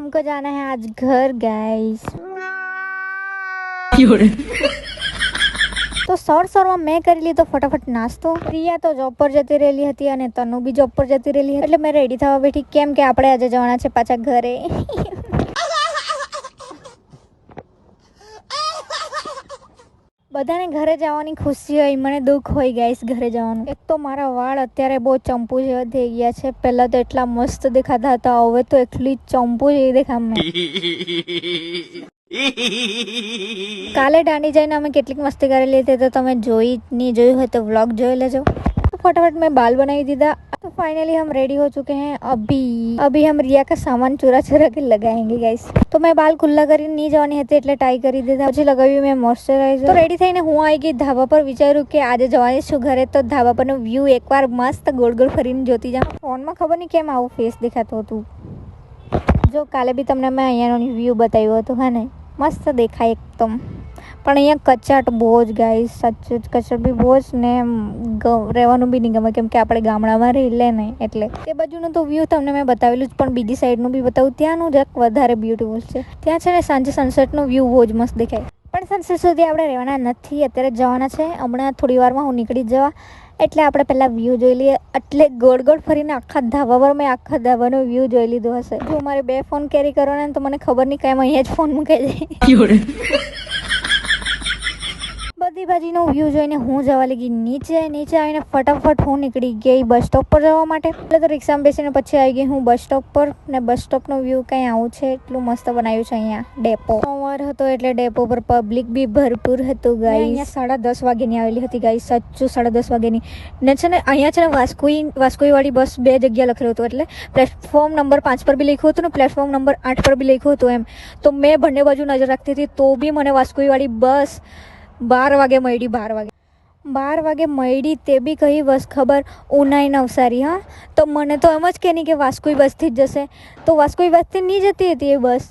हमको जाना है आज घर गाइस। તો સવારમાં મેં કરી લીધો ફટાફટ નાસ્તો। પ્રિયા તો જોબ પર જતી રહેલી હતી અને તનુ બી જોબ પર જતી રહેલી હતી, એટલે મેં રેડી થવા બેઠી કેમ કે આપણે આજે જવાના છે પાછા ઘરે। બધાને ઘરે જવાની ખુશી હોય, મને દુઃખ હોય ગાઈસ ઘરે જવાનું। એક તો મારા વાળ અત્યારે બહુ ચંપુ જેવા થઈ ગયા છે, પહેલા તો એટલા મસ્ત દેખાતા હતા, હવે તો એટલી ચંપુ જેવી દેખાય। કાલે દાંડી જઈને અમે કેટલીક મસ્તી કરેલી હતી, તો તમે નહીં જોયું હોય તો વ્લોગ જોઈ લેજો। तो फटाफट मैं बाल बनाई दीदा। तो फाइनली हम रेडी हो चुके हैं। अभी हम रिया का सामान चुरा के लगाएंगे गाइस। तो मैं बाल खुला કરીને નહીં જવાની હતી એટલે ટાઈ કરી દીધા, પછી લગાવ્યું મેં મોઇશ્ચરાઇઝર। તો રેડી થઈને હું આવી ગઈ ધાબા પર। વિચાર્યું કે આજે જવાની છું ઘરે, તો ધાબા પરનો વ્યૂ એકવાર મસ્ત ગોળ ગોળ ફરીને જોતી જાઉં। ફોનમાં ખબર નહીં કેમ આવું ફેસ દેખાતું હતું। જો કાલે બી તમને મેં અહીંયાનો વ્યૂ બતાવ્યો હતો, હા ને મસ્ત દેખાય એકદમ, પણ અહીંયા કચાટ બહુ જ ગાઈસ, સાચું જ કચાટ બી બહુ જ ને રહેવાનું બી નહીં ગમે, કેમ કે આપણે ગામડામાં રહી લે ને એટલે। તે બાજુનું તો વ્યૂ તમને મેં બતાવેલું જ, પણ બીજી સાઈડનું બી બતાવું, ત્યાંનું જરાક વધારે બ્યુટીફુલ છે। ત્યાં છે ને સાંજે સનસેટનો વ્યૂ બહુ જ મસ્ત દેખાય, પણ સનસેટ સુધી આપણે રહેવાના નથી, અત્યારે જવાના છે। હમણાં થોડી વારમાં હું નીકળી જવા, એટલે આપણે પહેલાં વ્યૂ જોઈ લઈએ। એટલે ગોળ ગોળ ફરીને આખા ધાબા પર મેં આખા ધાબાનો વ્યૂ જોઈ લીધો હશે। જો મારે 2 ફોન કેરી કરવાના ને તો મને ખબર નહીં કેમ અહીંયા જ ફોન મૂકાઈ જાય। બધી બાજુનો વ્યૂ જોઈને હું જવા લાગી નીચે આવીને ફટાફટ હું નીકળી ગઈ બસ સ્ટોપ પર જવા માટે। એટલે તો રિક્ષામાં બેસીને પછી આવી ગઈ હું બસ સ્ટોપ પર, ને બસ સ્ટોપનો વ્યૂ કંઈ આવું છે, એટલું મસ્ત બનાવ્યું છે અહીંયા। ડેપો સોમવાર હતો એટલે ડેપો પર પબ્લિક બી ભરપૂર હતું ગાઈસ। અહીંયા 10:30 વાગ્યાની આવેલી હતી ગાઈસ, સાચું 10:30 વાગ્યાની ને છે ને। અહીંયા છે ને વાસ્કોઈ વાળી બસ 2 જગ્યા લખેલું હતું, એટલે પ્લેટફોર્મ નંબર 5 પર બી લખ્યું હતું ને પ્લેટફોર્મ નંબર 8 પર બી લખ્યું હતું એમ। તો મેં બંને બાજુ નજર રાખતી હતી, તો બી મને વાસ્કોઈ વાળી બસ 12 વાગે મળી। 12 વાગે મળી, તે બી કઈ બસ ખબર, ઉનાઈ નવસારી। હા, તો મને તો એમ જ કે નહીં કે વાસ્કોઈ બસથી જ જશે, તો વાસ્કોઈ બસથી નહીં જતી હતી એ બસ,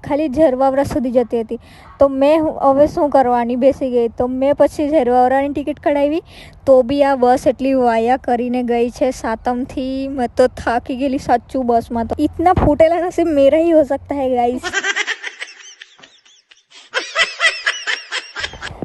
ખાલી ઝરવાવરા સુધી જતી હતી। તો મેં હવે શું કરવાની બેસી ગઈ, તો મેં પછી ઝરવાવરાની ટિકિટ કઢાવી, તો બી આ બસ એટલી વાયા કરીને ગઈ છે સાતમથી। મેં તો થાકી ગયેલી સાચું બસમાં, તો ઇતના ફૂટેલા નસીબ મેરા ही हो सकता है गाइस।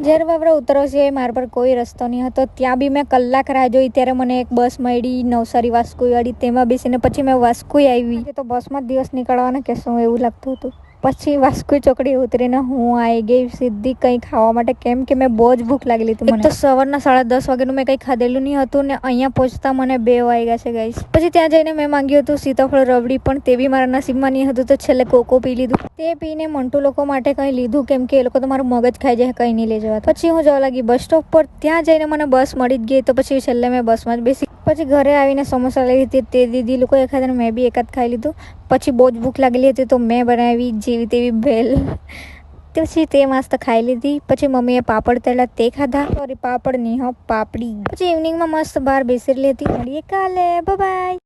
ઝરવાવરા ઉતરવા સિવાય મારા પર કોઈ રસ્તો નહીં હતો, ત્યાં બી મેં કલાક રાહ જોઈ, ત્યારે મને એક બસ મળી નવસારી વાસ્કોઈ વાળી, તેમાં બેસીને પછી મેં વાસ્કોઈ આવી। તો બસમાં જ દિવસ નીકળવાના કે શું એવું લાગતું હતું। પછી વાસ્કોઈ ચોકડી ઉતરીને હું આવી ગઈ સીધી કંઈ ખાવા માટે, કેમ કે મેં બહુ જ ભૂખ લાગેલી હતી મને। તો સવારના 10:30 વાગ્યાનું મેં કંઈ ખાધેલું નહીં હતું ને અહીંયા પહોંચતા મને 2 વાગ્યા છે ગાઈસ। પછી ત્યાં જઈને મેં માંગ્યું હતું સીતાફળ રબડી, પણ તે બી મારા નસીબમાં નહીં હતું, તો છેલ્લે કોકો પી લીધું। તે પીને મંટુ લોકો માટે કંઈ લીધું, કેમ કે એ લોકો તો મારું મગજ ખાઈ જાય, કંઈ નહીં લઈ જવા। પછી હું જવા લાગી બસ સ્ટોપ પર, ત્યાં જઈને મને બસ મળી જ ગઈ, તો પછી છેલ્લે મેં બસમાં જ બેસી। પછી ઘરે આવીને સમોસા લઈ લીધી, તે દીદી લોકોએ ખાધા, મેં બી એકાદ ખાઈ લીધું। પછી બહુ જ ભૂખ લાગેલી હતી, તો મેં બનાવી જેવી તેવી ભેલ, પછી તે મસ્ત ખાઈ લીધી। પછી મમ્મીએ પાપડ તળ્યા, તે ખાધા, સોરી પાપડ નહીં હો પાપડી। પછી ઇવનિંગમાં મસ્ત બહાર બેસેલી હતી। મળીએ કાલે, બાય બાય।